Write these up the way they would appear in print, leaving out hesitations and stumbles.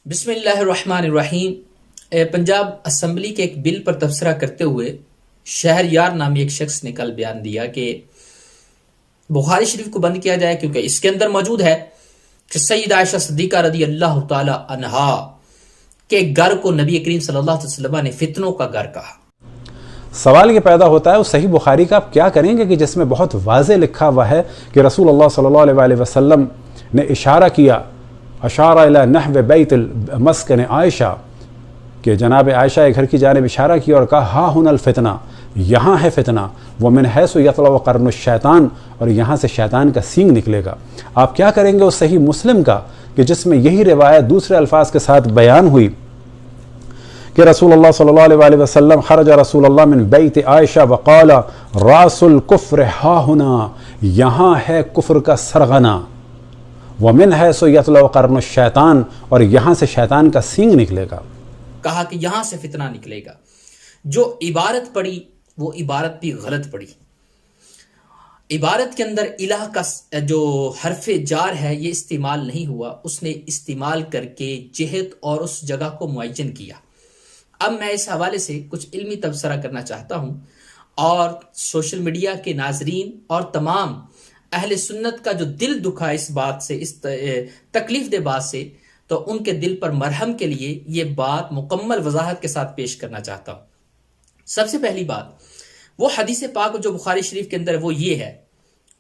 بسم اللہ الرحمن الرحیم۔ پنجاب اسمبلی کے ایک بل پر تبصرہ کرتے ہوئے شہر یار نامی ایک شخص نے کل بیان دیا کہ بخاری شریف کو بند کیا جائے کیونکہ اس کے اندر موجود ہے کہ سیدہ عائشہ صدیقہ رضی اللہ تعالی عنہا کے گھر کو نبی کریم صلی اللہ علیہ وسلم نے فتنوں کا گھر کہا۔ سوال یہ پیدا ہوتا ہے اس صحیح بخاری کا آپ کیا کریں گے کہ جس میں بہت واضح لکھا ہوا ہے کہ رسول اللہ صلی اللہ علیہ وسلم نے اشارہ کیا، اشارہ الی نحو بیت المسکن عائشہ، کہ جناب عائشہ کے گھر کی جانب اشارہ کیا اور کہا ہا ہن الفتنہ، یہاں ہے فتنہ، ومن حیث یطلع قرن الشیطان، اور یہاں سے شیطان کا سینگ نکلے گا۔ آپ کیا کریں گے اس صحیح مسلم کا کہ جس میں یہی روایت دوسرے الفاظ کے ساتھ بیان ہوئی کہ رسول اللہ صلی اللہ علیہ وسلم خرج رسول اللہ من بیت عائشہ وقال راس الکفر ہا ہنا، یہاں ہے کفر کا سرغنہ، ومن حیث یطلع قرن الشیطان، اور یہاں سے شیطان کا سینگ نکلے گا۔ کہا کہ یہاں سے فتنہ نکلے گا۔ جو عبارت پڑھی وہ عبارت بھی غلط پڑھی۔ عبارت کے اندر الہ کا جو حرف جار ہے یہ استعمال نہیں ہوا، اس نے استعمال کر کے جہت اور اس جگہ کو معین کیا۔ اب میں اس حوالے سے کچھ علمی تبصرہ کرنا چاہتا ہوں اور سوشل میڈیا کے ناظرین اور تمام اہل سنت کا جو دل دکھا اس بات سے، اس تکلیف دہ بات سے، تو ان کے دل پر مرہم کے لیے یہ بات مکمل وضاحت کے ساتھ پیش کرنا چاہتا ہوں۔ سب سے پہلی بات، وہ حدیث پاک جو بخاری شریف کے اندر وہ یہ ہے،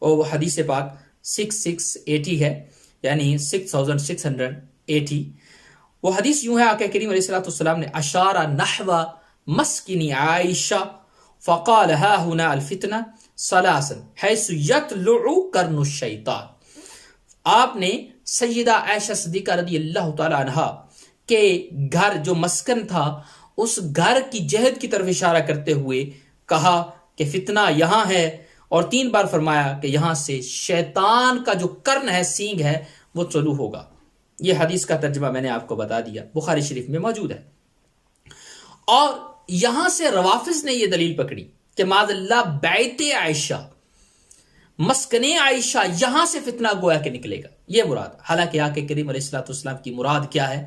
وہ حدیث پاک 6680 ہے، یعنی 6680۔ وہ حدیث یوں ہے، آقا کریم علیہ السلام نے اشارہ نحو مسکن عائشہ فقال ها هنا الفتنہ ثلاثا حیث یطلع قرن الشیطان۔ آپ نے سیدہ عائشہ صدیقہ رضی اللہ تعالی عنہا کے گھر جو مسکن تھا اس گھر کی جہت کی طرف اشارہ کرتے ہوئے کہا کہ فتنہ یہاں ہے، اور 3 بار فرمایا کہ یہاں سے شیطان کا جو قرن ہے، سینگ ہے، وہ طلوع ہوگا۔ یہ حدیث کا ترجمہ میں نے آپ کو بتا دیا، بخاری شریف میں موجود ہے۔ اور یہاں سے روافظ نے یہ دلیل پکڑی کہ معاذ اللہ بیت عائشہ، مسکن عائشہ، یہاں سے فتنہ گویا کہ نکلے گا، یہ مراد۔ حالانکہ آقا کریم علیہ السلام کی مراد کیا ہے؟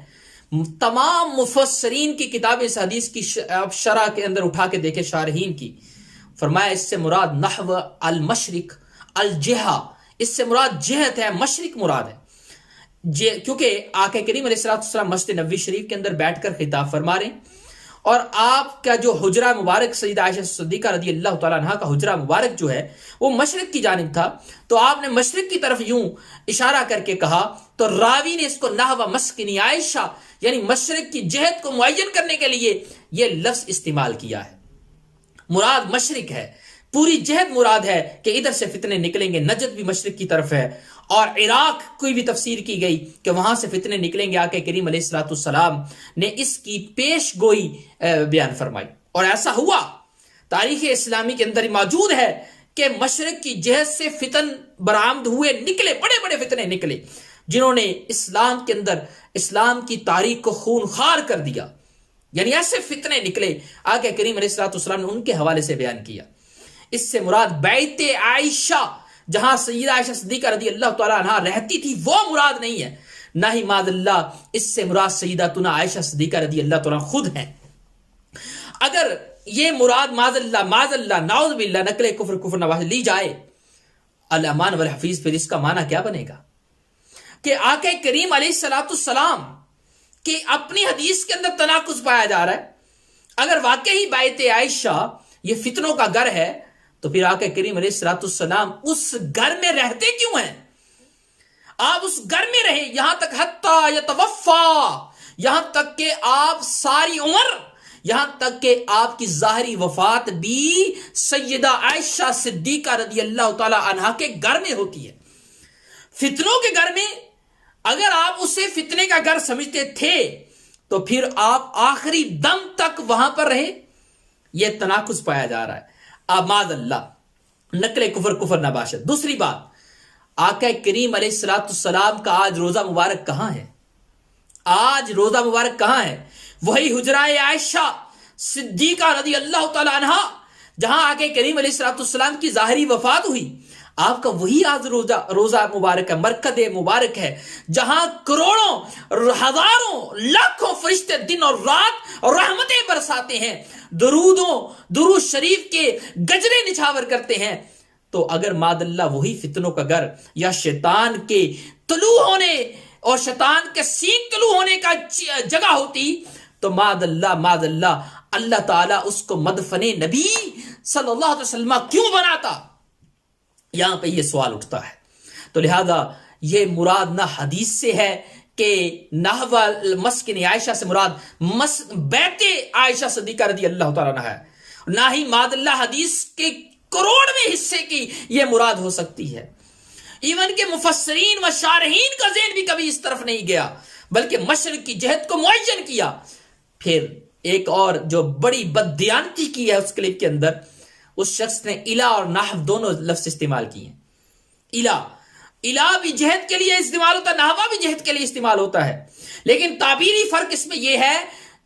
تمام مفسرین کی کتابیں اس حدیث کی شرح کے اندر اٹھا کے دیکھیں، شارحین کی، فرمایا اس سے مراد نحو المشرق الجہہ، اس سے مراد جہت ہے، مشرق مراد ہے، کیونکہ آقا کریم علیہ السلام مسجد نبوی شریف کے اندر بیٹھ کر خطاب فرما رہے ہیں، اور آپ کا جو حجرہ مبارک سیدہ عائشہ صدیقہ رضی اللہ تعالیٰ عنہ کا حجرہ مبارک جو ہے وہ مشرق کی جانب تھا، تو آپ نے مشرق کی طرف یوں اشارہ کر کے کہا، تو راوی نے اس کو نحو مسکن عائشہ یعنی مشرق کی جہت کو معین کرنے کے لیے یہ لفظ استعمال کیا ہے۔ مراد مشرق ہے، پوری جہت مراد ہے کہ ادھر سے فتنے نکلیں گے، نجد بھی مشرق کی طرف ہے، اور عراق کوئی بھی تفسیر کی گئی کہ وہاں سے فتنے نکلیں گے۔ آقا کریم علیہ السلام نے اس کی پیش گوئی بیان فرمائی، اور ایسا ہوا۔ تاریخ اسلامی کے اندر موجود ہے کہ مشرق کی جہت سے فتن برآمد ہوئے، نکلے، بڑے بڑے فتنے نکلے جنہوں نے اسلام کے اندر اسلام کی تاریخ کو خونخوار کر دیا، یعنی ایسے فتنے نکلے۔ آقا کریم علیہ السلام نے ان کے حوالے سے بیان کیا۔ اس سے مراد بیت عائشہ، جہاں سیدہ عائشہ صدیقہ رضی اللہ تعالی عنہا رہتی تھی، وہ مراد نہیں ہے، نہ ہی معاذ اللہ اس سے مراد سیداتنا عائشہ صدیقہ رضی اللہ تعالی خود ہیں۔ اگر یہ مراد معاذ اللہ نعوذ باللہ نقل کفر نواز لی جائے، الامان والحفیظ، پھر اس کا معنی کیا بنے گا کہ آقا کریم علیہ السلام کی اپنی حدیث کے اندر تناقض پایا جا رہا ہے۔ اگر واقعی بیت عائشہ یہ فتنوں کا گھر ہے تو پھر آقا کریم علیہ السلام اس گھر میں رہتے کیوں ہیں؟ آپ اس گھر میں رہے یہاں تک حتی یتوفا، یہاں تک کہ آپ ساری عمر، یہاں تک کہ آپ کی ظاہری وفات بھی سیدہ عائشہ صدیقہ رضی اللہ تعالی عنہا کے گھر میں ہوتی ہے، فتنوں کے گھر میں۔ اگر آپ اسے فتنے کا گھر سمجھتے تھے تو پھر آپ آخری دم تک وہاں پر رہے۔ یہ تناقض پایا جا رہا ہے۔ معاذ اللہ نقل کفر نہ باشد۔ دوسری بات، آقا کریم علیہ السلام کا آج روزہ مبارک کہاں ہے؟ آج روزہ مبارک کہاں ہے؟ وہی حجرہ عائشہ صدیقہ رضی اللہ تعالی عنہا جہاں آقا کریم علیہ السلام کی ظاہری وفات ہوئی۔ آپ کا وہی آج روزہ مبارک ہے، مرکز مبارک ہے، جہاں کروڑوں ہزاروں لاکھوں فرشتے دن اور رات رحمتیں برساتے ہیں، درود شریف کے گجرے نچھاور کرتے ہیں۔ تو اگر ماد اللہ وہی فتنوں کا گھر یا شیطان کے طلوع ہونے اور شیطان کے سینگ طلوع ہونے کا جگہ ہوتی تو ماد اللہ اللہ تعالیٰ اس کو مدفن نبی صلی اللہ علیہ وسلم کیوں بناتا؟ یہاں پہ یہ سوال اٹھتا ہے۔ تو لہذا یہ مراد نہ حدیث سے ہے کہ نحو مسکن عائشہ سے مراد بیت عائشہ صدیقہ رضی اللہ تعالیٰ عنہ ہے، نہ ہی ماد اللہ حدیث کے کروڑویں حصے کی یہ مراد ہو سکتی ہے۔ ایون کہ مفسرین و شارحین کا ذہن بھی کبھی اس طرف نہیں گیا، بلکہ مشرق کی جہت کو معین کیا۔ پھر ایک اور جو بڑی بددیانتی کی ہے اس کلپ کے اندر، اس شخص نے الہ اور نحو دونوں لفظ استعمال کیے ہیں۔ الہ بھی جہت کے لیے استعمال ہوتا ہے، نحو بھی جہت کے لیے استعمال ہوتا ہے، لیکن تعبیری فرق اس میں یہ ہے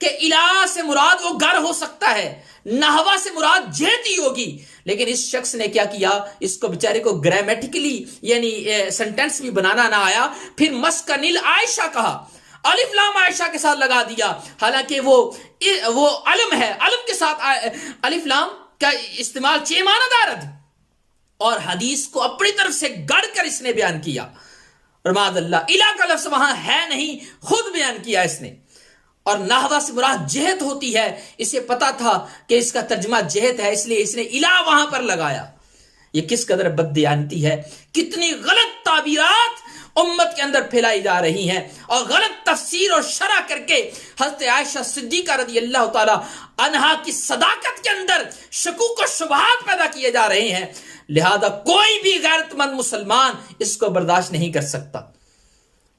کہ الہ سے مراد وہ گھر ہو سکتا ہے، نحو سے مراد جہت ہی ہوگی۔ لیکن اس شخص نے کیا کیا، اس کو بیچارے کو گرامیٹیکلی یعنی سینٹینس بھی بنانا نہ آیا، پھر مسکن عائشہ کہا، الف لام عائشہ کے ساتھ لگا دیا، حالانکہ وہ علم ہے، علم کے ساتھ الف لام کا استعمال معنی دارد، اور حدیث کو اپنی طرف سے گڑھ کر اس نے بیان کیا۔ رماد اللہ الہ کا لفظ وہاں ہے نہیں، خود بیان کیا اس نے۔ اور نحوہ سے مراد جہت ہوتی ہے، اسے پتا تھا کہ اس کا ترجمہ جہت ہے، اس لیے اس نے الہ وہاں پر لگایا۔ یہ کس قدر بددیانتی ہے، کتنی غلط تعبیرات امت کے اندر پھیلائی جا رہی ہیں، اور غلط تفسیر اور شرح کر کے حضرت عائشہ صدیقہ رضی اللہ تعالی عنہا کی صداقت کے اندر شکوک و شبہات پیدا کیے جا رہے ہیں۔ لہذا کوئی بھی غیرت مند مسلمان اس کو برداشت نہیں کر سکتا۔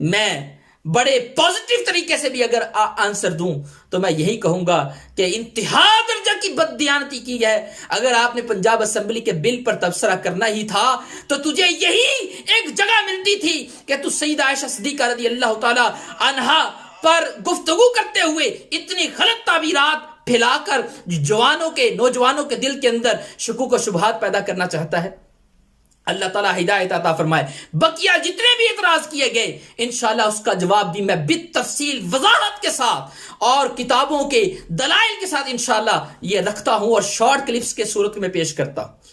میں بڑے پازیٹیو طریقے سے بھی اگر آنسر دوں تو میں یہی کہوں گا کہ انتہا درجہ کی بددیانتی کی ہے۔ اگر آپ نے پنجاب اسمبلی کے بل پر تبصرہ کرنا ہی تھا تو تجھے یہی ایک جگہ ملتی تھی کہ تو سیدہ عائشہ صدیقہ رضی اللہ تعالی عنہا پر گفتگو کرتے ہوئے اتنی غلط تعبیرات پھیلا کر نوجوانوں کے دل کے اندر شکوک و شبہات پیدا کرنا چاہتا ہے۔ اللہ تعالیٰ ہدایت عطا فرمائے۔ بقیہ جتنے بھی اعتراض کیے گئے انشاءاللہ اس کا جواب بھی میں بالتفصیل وضاحت کے ساتھ اور کتابوں کے دلائل کے ساتھ انشاءاللہ یہ رکھتا ہوں اور شارٹ کلپس کے صورت میں پیش کرتا ہوں۔